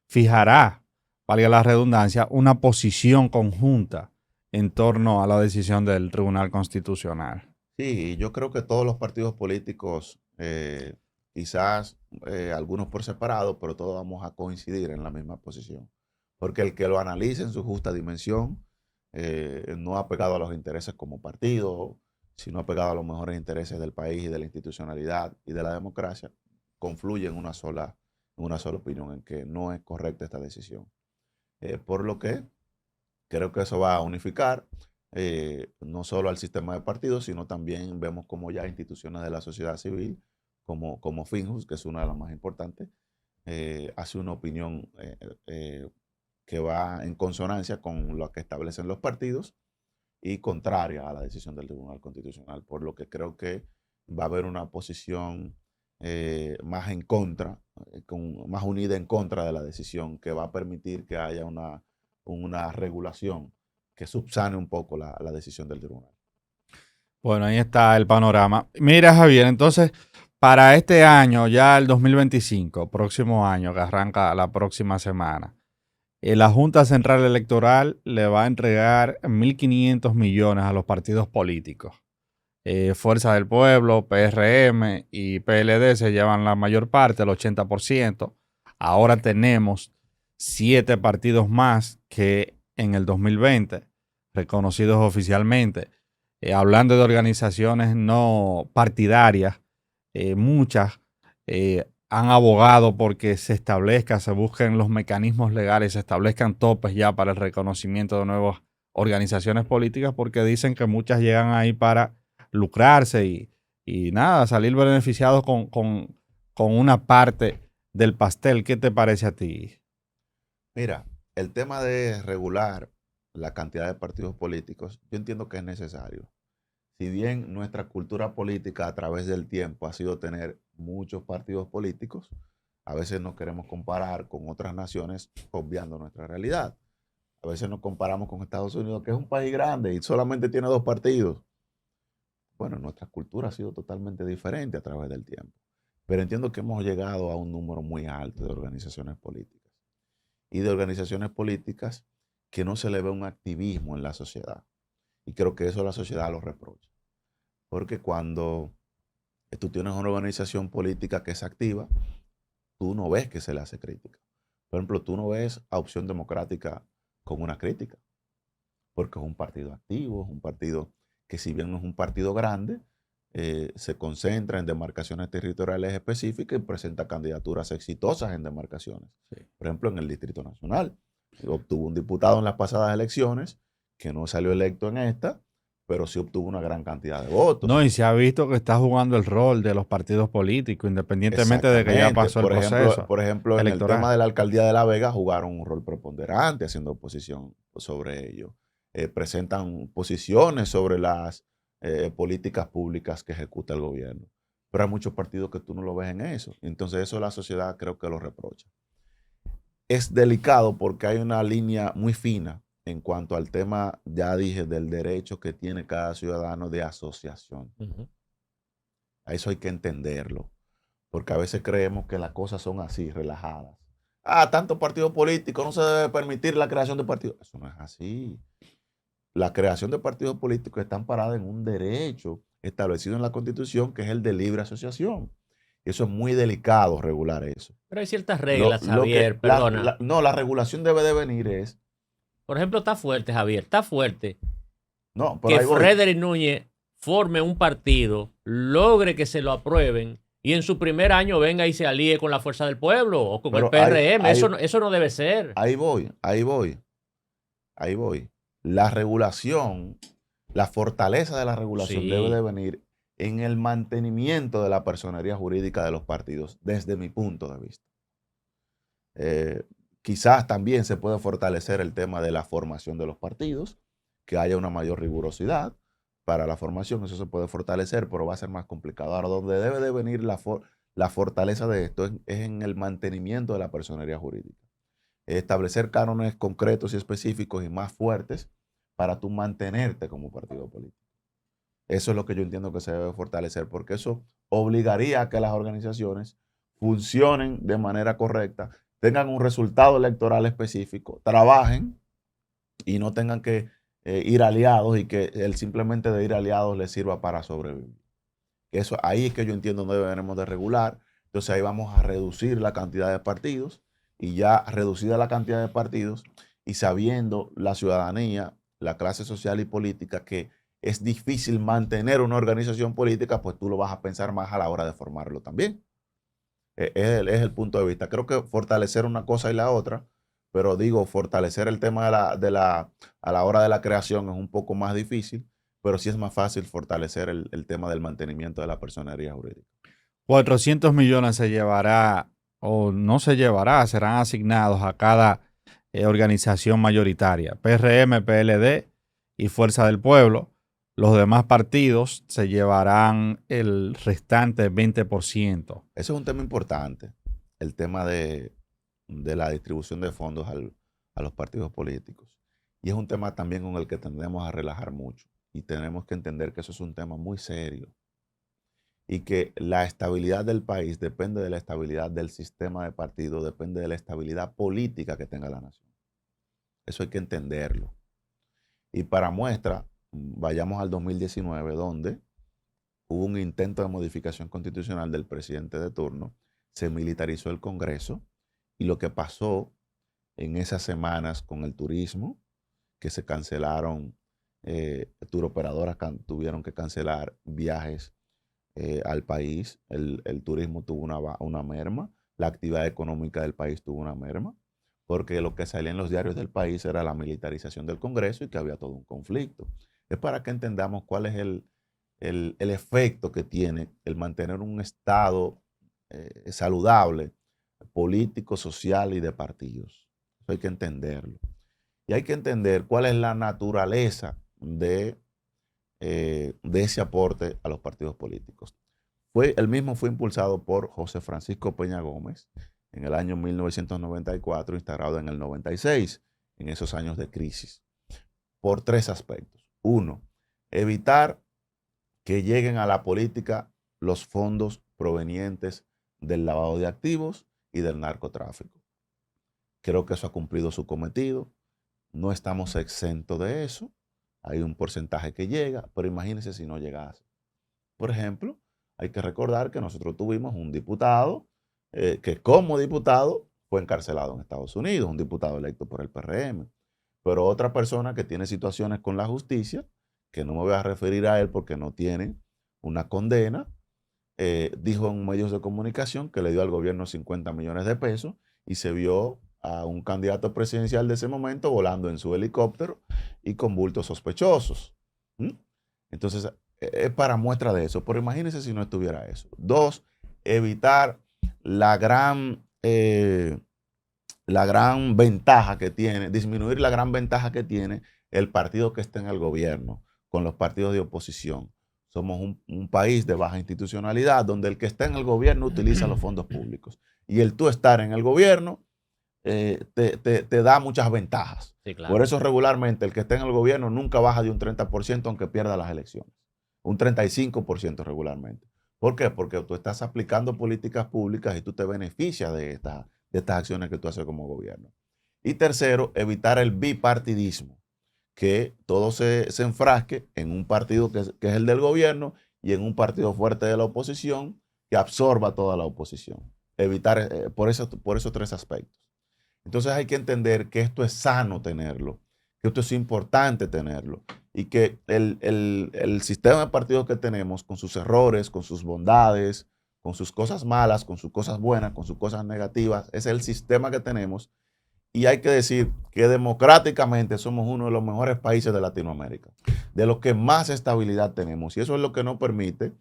fijará, valga la redundancia, una posición conjunta en torno a la decisión del Tribunal Constitucional. Sí, yo creo que todos los partidos políticos, quizás algunos por separado, pero todos vamos a coincidir en la misma posición. Porque el que lo analice en su justa dimensión no ha pegado a los intereses como partido, sino ha pegado a los mejores intereses del país y de la institucionalidad y de la democracia, confluye en una sola opinión en que no es correcta esta decisión. Por lo que creo que eso va a unificar no solo al sistema de partidos, sino también vemos como ya instituciones de la sociedad civil, como Finjus, que es una de las más importantes, hace una opinión que va en consonancia con lo que establecen los partidos y contraria a la decisión del Tribunal Constitucional, por lo que creo que va a haber una posición más en contra, más unida en contra de la decisión, que va a permitir que haya una regulación que subsane un poco la decisión del tribunal. Bueno, ahí está el panorama. Mira, Javier, entonces, para este año, ya el 2025, próximo año, que arranca la próxima semana, la Junta Central Electoral le va a entregar 1.500 millones a los partidos políticos. Fuerza del Pueblo, PRM y PLD se llevan la mayor parte, el 80%. Ahora tenemos 7 partidos más que en el 2020, reconocidos oficialmente. Hablando de organizaciones no partidarias, muchas han abogado porque se busquen los mecanismos legales, se establezcan topes ya para el reconocimiento de nuevas organizaciones políticas, porque dicen que muchas llegan ahí para lucrarse y nada, salir beneficiados con una parte del pastel. ¿Qué te parece a ti? Mira, el tema de regular la cantidad de partidos políticos, yo entiendo que es necesario. Si bien nuestra cultura política a través del tiempo ha sido tener muchos partidos políticos, a veces nos queremos comparar con otras naciones obviando nuestra realidad. A veces nos comparamos con Estados Unidos, que es un país grande y solamente tiene 2 partidos. Bueno, nuestra cultura ha sido totalmente diferente a través del tiempo. Pero entiendo que hemos llegado a un número muy alto de organizaciones políticas. Y de organizaciones políticas que no se le ve un activismo en la sociedad. Y creo que eso la sociedad lo reprocha. Porque cuando tú tienes una organización política que es activa, tú no ves que se le hace crítica. Por ejemplo, tú no ves a Opción Democrática con una crítica. Porque es un partido activo, es un partido que si bien no es un partido grande, se concentra en demarcaciones territoriales específicas y presenta candidaturas exitosas en demarcaciones. Sí. Por ejemplo, en el Distrito Nacional. Obtuvo un diputado en las pasadas elecciones que no salió electo en esta, pero sí obtuvo una gran cantidad de votos. No, y se ha visto que está jugando el rol de los partidos políticos, independientemente de que ya pasó el proceso Por ejemplo, en el electoral. tema de la alcaldía de La Vega jugaron un rol preponderante haciendo oposición sobre ello. Presentan posiciones sobre las políticas públicas que ejecuta el gobierno. Pero hay muchos partidos que tú no lo ves en eso. Entonces eso la sociedad creo que lo reprocha. Es delicado porque hay una línea muy fina en cuanto al tema, ya dije, del derecho que tiene cada ciudadano de asociación. A eso hay que entenderlo, porque a veces creemos que las cosas son así, relajadas. Tanto partido político, no se debe permitir la creación de partidos. Eso no es así. La creación de partidos políticos está amparada en un derecho establecido en la Constitución, que es el de libre asociación. Y eso es muy delicado regular eso. Pero hay ciertas reglas, Javier, No, la regulación debe de venir es... Por ejemplo, está fuerte, Javier, está fuerte No, que Frederick Núñez forme un partido, logre que se lo aprueben y en su primer año venga y se alíe con la Fuerza del Pueblo o con el PRM. Eso no debe ser. Ahí voy. La regulación, la fortaleza de la regulación debe de venir en el mantenimiento de la personería jurídica de los partidos, desde mi punto de vista. Quizás también se puede fortalecer el tema de la formación de los partidos, que haya una mayor rigurosidad para la formación, eso se puede fortalecer, pero va a ser más complicado. Ahora, donde debe de venir la fortaleza de esto es en el mantenimiento de la personería jurídica. Establecer cánones concretos y específicos y más fuertes para tú mantenerte como partido político. Eso es lo que yo entiendo que se debe fortalecer, porque eso obligaría a que las organizaciones funcionen de manera correcta, tengan un resultado electoral específico, trabajen y no tengan que ir aliados y que el simplemente de ir aliados les sirva para sobrevivir. Eso, ahí es que yo entiendo no deberemos de regular. Entonces ahí vamos a reducir la cantidad de partidos y ya reducida la cantidad de partidos y sabiendo la ciudadanía, la clase social y política que es difícil mantener una organización política, pues tú lo vas a pensar más a la hora de formarlo también. Es el punto de vista. Creo que fortalecer una cosa y la otra, pero digo, fortalecer el tema a la hora de la creación es un poco más difícil, pero sí es más fácil fortalecer el tema del mantenimiento de la personería jurídica. 400 millones se llevará o no se llevará, serán asignados a cada organización mayoritaria, PRM, PLD y Fuerza del Pueblo. Los demás partidos se llevarán el restante 20%. Eso es un tema importante, el tema de la distribución de fondos a los partidos políticos. Y es un tema también con el que tendemos a relajar mucho. Y tenemos que entender que eso es un tema muy serio. Y que la estabilidad del país depende de la estabilidad del sistema de partidos, depende de la estabilidad política que tenga la nación. Eso hay que entenderlo. Y para muestra, vayamos al 2019, donde hubo un intento de modificación constitucional del presidente de turno, se militarizó el Congreso, y lo que pasó en esas semanas con el turismo, que se cancelaron, turoperadoras tuvieron que cancelar viajes al país. El turismo tuvo una merma, la actividad económica del país tuvo una merma, porque lo que salía en los diarios del país era la militarización del Congreso y que había todo un conflicto. Es para que entendamos cuál es el efecto que tiene el mantener un Estado saludable, político, social y de partidos. Eso hay que entenderlo. Y hay que entender cuál es la naturaleza de ese aporte a los partidos políticos. El mismo fue impulsado por José Francisco Peña Gómez en el año 1994, instaurado en el 96, en esos años de crisis, por 3 aspectos. 1, evitar que lleguen a la política los fondos provenientes del lavado de activos y del narcotráfico. Creo que eso ha cumplido su cometido. No estamos exentos de eso. Hay un porcentaje que llega, pero imagínense si no llegase. Por ejemplo, hay que recordar que nosotros tuvimos un diputado que como diputado fue encarcelado en Estados Unidos, un diputado electo por el PRM. Pero otra persona que tiene situaciones con la justicia, que no me voy a referir a él porque no tiene una condena, dijo en medios de comunicación que le dio al gobierno 50 millones de pesos y se vio a un candidato presidencial de ese momento volando en su helicóptero y con bultos sospechosos. Entonces, es para muestra de eso. Pero imagínense si no estuviera eso. 2, evitar la gran ventaja que tiene, disminuir la gran ventaja que tiene el partido que está en el gobierno con los partidos de oposición. Somos un país de baja institucionalidad donde el que está en el gobierno utiliza los fondos públicos. Y el tú estar en el gobierno te da muchas ventajas. Sí, claro. Por eso regularmente el que está en el gobierno nunca baja de un 30% aunque pierda las elecciones. Un 35% regularmente. ¿Por qué? Porque tú estás aplicando políticas públicas y tú te beneficias de estas acciones que tú haces como gobierno. Y tercero, evitar el bipartidismo, que todo se enfrasque en un partido que es el del gobierno y en un partido fuerte de la oposición que absorba toda la oposición. Evitar por esos 3 aspectos. Entonces hay que entender que esto es sano tenerlo, que esto es importante tenerlo y que el sistema de partidos que tenemos, con sus errores, con sus bondades, con sus cosas malas, con sus cosas buenas, con sus cosas negativas, es el sistema que tenemos. Y hay que decir que democráticamente somos uno de los mejores países de Latinoamérica, de los que más estabilidad tenemos. Y eso es lo que nos permite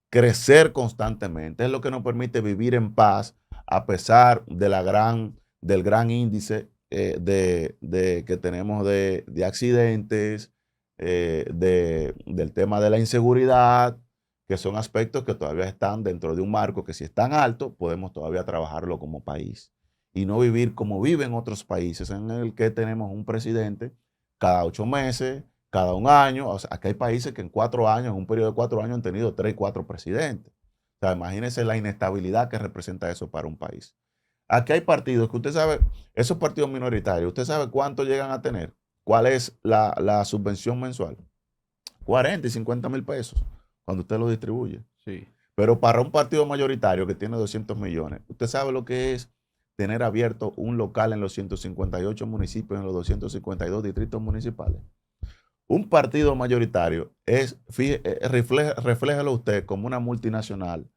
crecer constantemente, es lo que nos permite vivir en paz a pesar de del gran índice que tenemos de accidentes, del tema de la inseguridad, que son aspectos que todavía están dentro de un marco que si están altos podemos todavía trabajarlo como país y no vivir como viven otros países en el que tenemos un presidente cada 8 meses, cada 1 año. O sea, aquí hay países que en 4 años, en un periodo de 4 años han tenido 3, 4 presidentes. O sea, imagínense la inestabilidad que representa eso para un país. Aquí hay partidos que usted sabe, esos partidos minoritarios, usted sabe cuánto llegan a tener, cuál es la subvención mensual. 40 y 50 mil pesos cuando usted lo distribuye. Sí. Pero para un partido mayoritario que tiene 200 millones, usted sabe lo que es tener abierto un local en los 158 municipios, en los 252 distritos municipales. Un partido mayoritario refléjelo usted como una multinacional,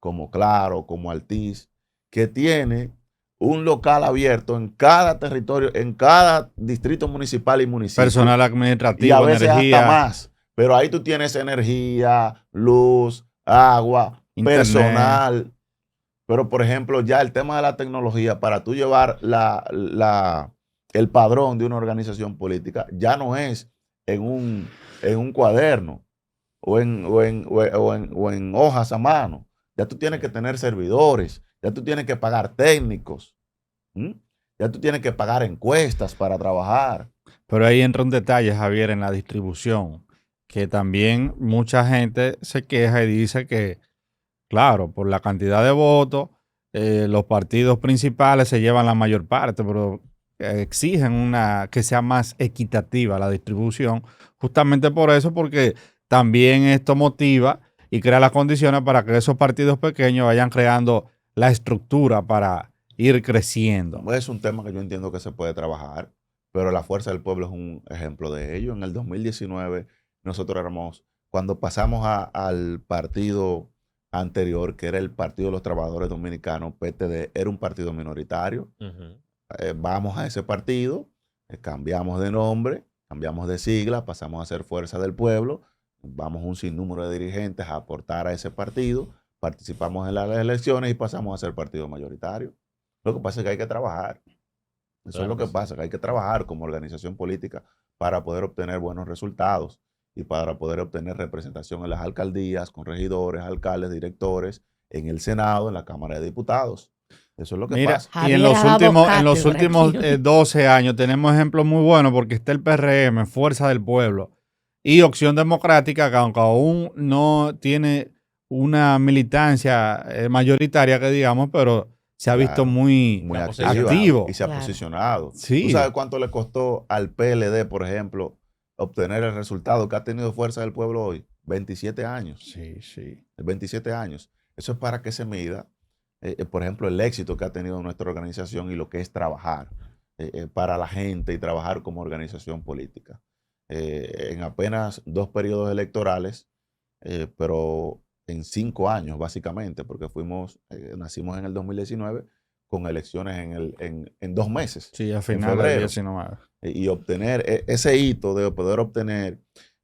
como Claro, como Altiz, que tiene un local abierto en cada territorio, en cada distrito municipal y municipio. Personal administrativo, y a veces energía, hasta más. Pero ahí tú tienes energía, luz, agua, internet, personal. Pero, por ejemplo, ya el tema de la tecnología, para tú llevar el padrón de una organización política, ya no es en un cuaderno o en hojas a mano. Ya tú tienes que tener servidores, ya tú tienes que pagar técnicos, ya tú tienes que pagar encuestas para trabajar. Pero ahí entra un detalle, Javier, en la distribución, que también mucha gente se queja y dice que, claro, por la cantidad de votos, los partidos principales se llevan la mayor parte, pero exigen que sea más equitativa la distribución, justamente por eso, porque también esto motiva y crea las condiciones para que esos partidos pequeños vayan creando la estructura para ir creciendo. Es un tema que yo entiendo que se puede trabajar, pero la Fuerza del Pueblo es un ejemplo de ello. En el 2019 nosotros cuando pasamos al partido anterior, que era el Partido de los Trabajadores Dominicanos, PTD, era un partido minoritario. Ujú. Vamos a ese partido, cambiamos de nombre, cambiamos de sigla, pasamos a ser Fuerza del Pueblo, vamos un sinnúmero de dirigentes a aportar a ese partido, participamos en las elecciones y pasamos a ser partido mayoritario. Lo que pasa es que hay que trabajar. Eso es Claro lo que que sí. pasa, que hay que trabajar como organización política para poder obtener buenos resultados y para poder obtener representación en las alcaldías, con regidores, alcaldes, directores, en el Senado, en la Cámara de Diputados. Eso es lo que Mira, pasa. y en Javier ha dado los cátedra últimos aquí. 12 años tenemos ejemplos muy buenos porque está el PRM, Fuerza del Pueblo, y Opción Democrática, que aunque aún no tiene una militancia mayoritaria, que digamos, pero se ha visto Claro, muy muy Está activa posicionado. y se ha Claro. posicionado. ¿Tú Sí, sabes cuánto le costó al PLD, por ejemplo, obtener el resultado que ha tenido Fuerza del Pueblo hoy? 27 años. sí, sí. 27 años. Eso es para que se mida, por ejemplo, el éxito que ha tenido nuestra organización y lo que es trabajar para la gente y trabajar como organización política. En apenas 2 periodos electorales, pero en 5 años, básicamente, porque nacimos en el 2019 con elecciones en 2 meses, Sí, a en finales del febrero. 19. Y obtener ese hito de poder obtener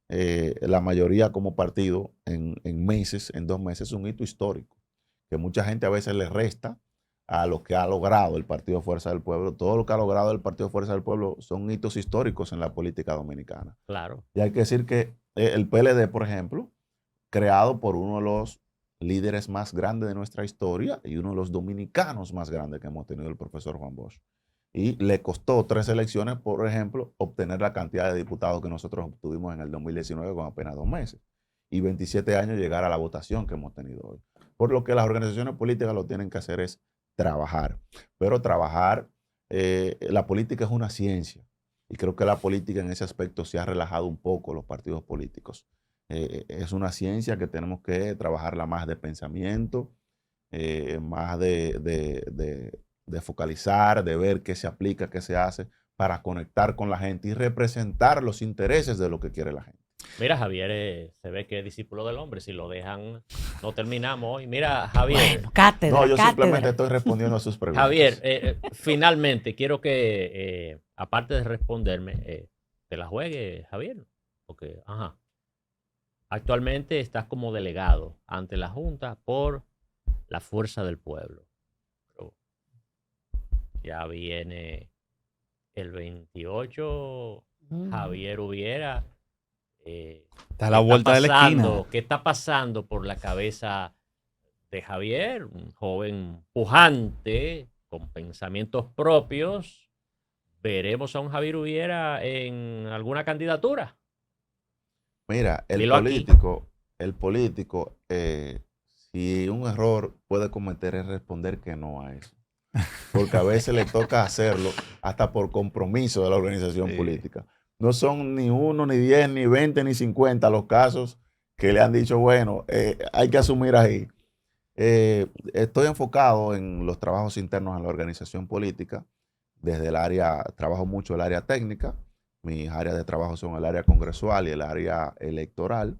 la mayoría como partido en meses, en 2 meses, es un hito histórico, que mucha gente a veces le resta a lo que ha logrado el Partido Fuerza del Pueblo. Todo lo que ha logrado el Partido Fuerza del Pueblo son hitos históricos en la política dominicana. Claro. Y hay que decir que el PLD, por ejemplo, creado por uno de los líderes más grandes de nuestra historia y uno de los dominicanos más grandes que hemos tenido, el profesor Juan Bosch. Y le costó 3 elecciones, por ejemplo, obtener la cantidad de diputados que nosotros obtuvimos en el 2019 con apenas 2 meses. Y 27 años llegar a la votación que hemos tenido hoy. Por lo que las organizaciones políticas lo tienen que hacer es trabajar. Pero trabajar, la política es una ciencia. Y creo que la política en ese aspecto se ha relajado un poco los partidos políticos. Es una ciencia que tenemos que trabajarla más de pensamiento, más de focalizar, de ver qué se aplica, qué se hace, para conectar con la gente y representar los intereses de lo que quiere la gente. Mira, Javier se ve que es discípulo del hombre. Si lo dejan, no terminamos hoy. Mira, Javier. Bueno, cátedra, No, yo simplemente cátedra. estoy respondiendo a sus preguntas. Javier, finalmente quiero que, aparte de responderme, te la juegue, Javier. Porque, ajá. Actualmente estás como delegado ante la Junta por la Fuerza del Pueblo. Pero ya viene el 28, Javier Hubiera. Está a la vuelta de la esquina. ¿Qué está pasando por la cabeza de Javier? Un joven pujante, con pensamientos propios. ¿Veremos a un Javier Hubiera en alguna candidatura? Mira, Dilo aquí. el político, si un error puede cometer es responder que no a eso. Porque a veces le toca hacerlo hasta por compromiso de la organización Sí. política. No son ni 1, ni 10, ni 20, ni 50 los casos que le han dicho, bueno, hay que asumir ahí. Estoy enfocado en los trabajos internos en la organización política. Desde el área, trabajo mucho el área técnica. Mis áreas de trabajo son el área congresual y el área electoral.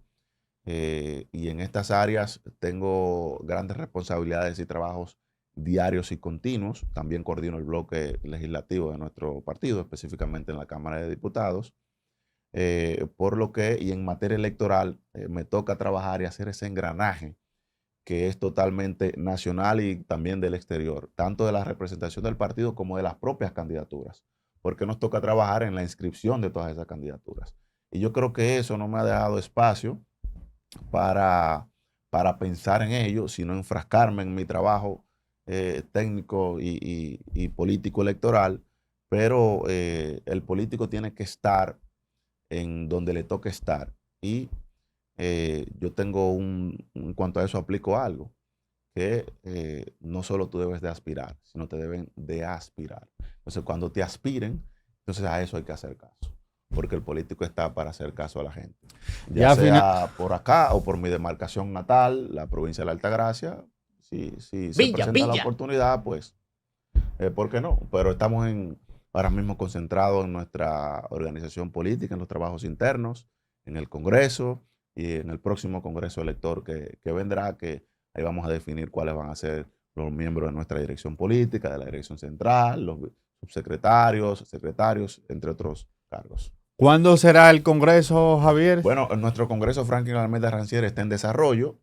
Y en estas áreas tengo grandes responsabilidades y trabajos diarios y continuos. También coordino el bloque legislativo de nuestro partido, específicamente en la Cámara de Diputados. Por lo que, y en materia electoral, me toca trabajar y hacer ese engranaje que es totalmente nacional y también del exterior, tanto de la representación del partido como de las propias candidaturas, porque nos toca trabajar en la inscripción de todas esas candidaturas. Y yo creo que eso no me ha dejado espacio para pensar en ello, sino enfrascarme en mi trabajo técnico y político electoral, pero el político tiene que estar en donde le toque estar. Y yo tengo en cuanto a eso aplico algo, que no solo tú debes de aspirar, sino te deben de aspirar. Entonces, cuando te aspiren, entonces a eso hay que hacer caso, porque el político está para hacer caso a la gente. Ya sea por acá o por mi demarcación natal, la provincia de la Altagracia, si se presenta la oportunidad, pues, ¿por qué no? Pero estamos ahora mismo concentrados en nuestra organización política, en los trabajos internos, en el Congreso y en el próximo Congreso elector que vendrá, que Ahí vamos a definir cuáles van a ser los miembros de nuestra dirección política, de la dirección central, los subsecretarios, secretarios, entre otros cargos. ¿Cuándo será el Congreso, Javier? Bueno, nuestro Congreso Franklin Almeida Rancière está en desarrollo,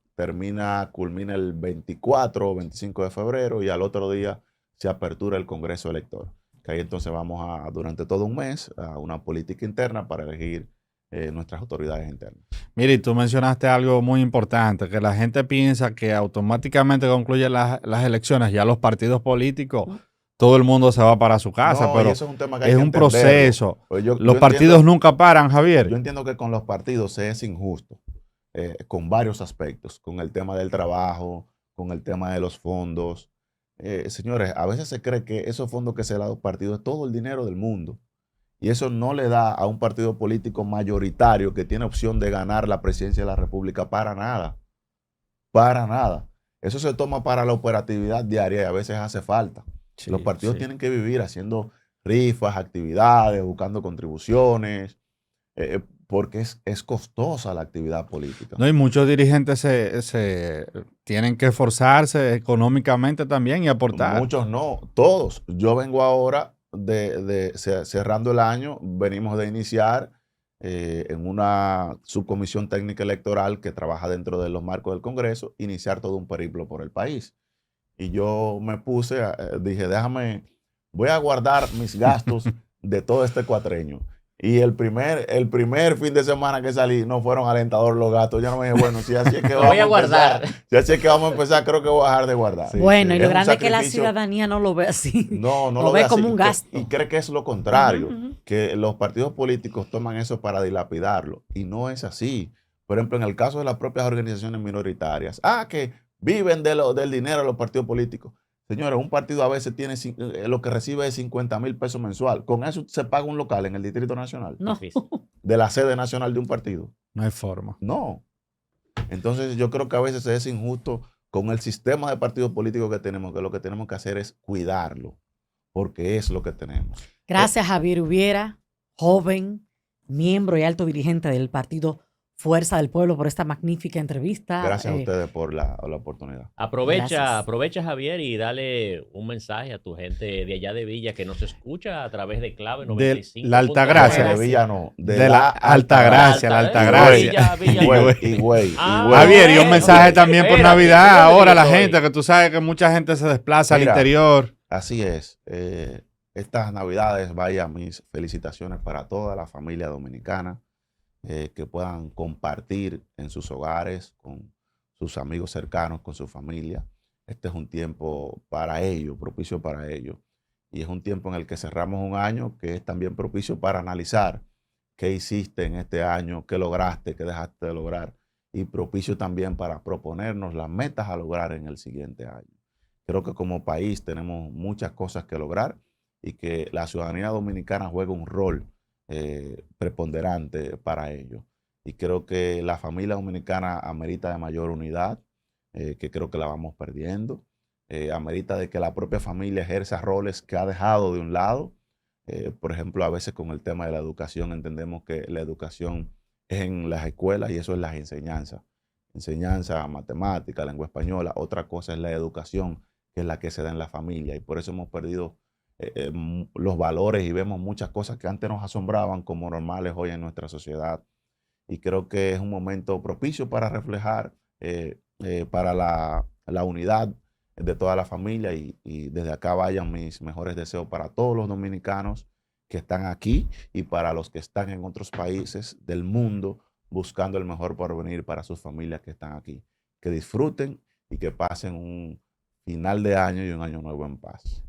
culmina el 24 o 25 de febrero y al otro día se apertura el Congreso Elector. Que ahí entonces vamos durante todo un mes, a una política interna para elegir nuestras autoridades internas. Mire, tú mencionaste algo muy importante, que la gente piensa que automáticamente concluyen las elecciones, ya los partidos políticos, todo el mundo se va para su casa, No, pero eso es un tema que hay es que un entenderlo. proceso. Pues Los partidos nunca paran, Javier. Yo entiendo que con los partidos se es injusto, con varios aspectos, con el tema del trabajo, con el tema de los fondos. Señores, a veces se cree que esos fondos que se dan a los partidos es todo el dinero del mundo. Y eso no le da a un partido político mayoritario que tiene opción de ganar la presidencia de la República para nada. Para nada. Eso se toma para la operatividad diaria y a veces hace falta. Sí, Los partidos sí. tienen que vivir haciendo rifas, actividades, buscando contribuciones, porque es costosa la actividad política. No, y muchos dirigentes se tienen que esforzarse económicamente también y aportar. Muchos no, todos. Yo vengo ahora cerrando el año, venimos de iniciar en una subcomisión técnica electoral que trabaja dentro de los marcos del Congreso, iniciar todo un periplo por el país. Y yo me puse, dije, voy a guardar mis gastos de todo este cuatrenio. Y el primer fin de semana que salí no fueron alentadores los gastos. Yo no me dije, bueno, si así es que Lo voy a guardar. Si así es que vamos a empezar, creo que voy a dejar de guardar. Sí, Bueno, sí. y lo Es un grande es que la sacrificio. ciudadanía no lo ve así. No lo ve ve como así, un gasto. y cree que es lo contrario, Ujú, ujú. que los partidos políticos toman eso para dilapidarlo. Y no es así. Por ejemplo, en el caso de las propias organizaciones minoritarias, que viven del dinero de los partidos políticos. Señores, un partido a veces tiene lo que recibe es 50,000 pesos mensual. Con eso se paga un local en el Distrito Nacional, No. Difícil. de la sede nacional de un partido. No hay forma. No. Entonces yo creo que a veces es injusto con el sistema de partidos políticos que tenemos, que lo que tenemos que hacer es cuidarlo, porque es lo que tenemos. Gracias, Javier Ubiera, joven, miembro y alto dirigente del partido Fuerza del Pueblo, por esta magnífica entrevista. Gracias a ustedes por la oportunidad. Gracias. Aprovecha, Javier, y dale un mensaje a tu gente de allá de Villa que nos escucha a través de Clave De 95. la Altagracia. De Villa no, De la Altagracia, la Altagracia. Higüey. Javier, y un mensaje también por Espérate, Navidad espérate, ahora a la que estoy. gente, que tú sabes que mucha gente se desplaza Mira, al interior. Así es. Estas Navidades, vaya mis felicitaciones para toda la familia dominicana, que puedan compartir en sus hogares, con sus amigos cercanos, con su familia. Este es un tiempo para ellos, propicio para ellos. Y es un tiempo en el que cerramos un año que es también propicio para analizar qué hiciste en este año, qué lograste, qué dejaste de lograr. Y propicio también para proponernos las metas a lograr en el siguiente año. Creo que como país tenemos muchas cosas que lograr y que la ciudadanía dominicana juega un rol preponderante para ello. Y creo que la familia dominicana amerita de mayor unidad, que creo que la vamos perdiendo. Amerita de que la propia familia ejerza roles que ha dejado de un lado. Por ejemplo, a veces con el tema de la educación entendemos que la educación es en las escuelas y eso es las enseñanzas. Enseñanza, matemática, lengua española. Otra cosa es la educación, que es la que se da en la familia. Y por eso hemos perdido los valores y vemos muchas cosas que antes nos asombraban como normales hoy en nuestra sociedad. Y creo que es un momento propicio para reflejar para la unidad de toda la familia y desde acá vayan mis mejores deseos para todos los dominicanos que están aquí y para los que están en otros países del mundo buscando el mejor porvenir para sus familias que están aquí. Que disfruten y que pasen un final de año y un año nuevo en paz.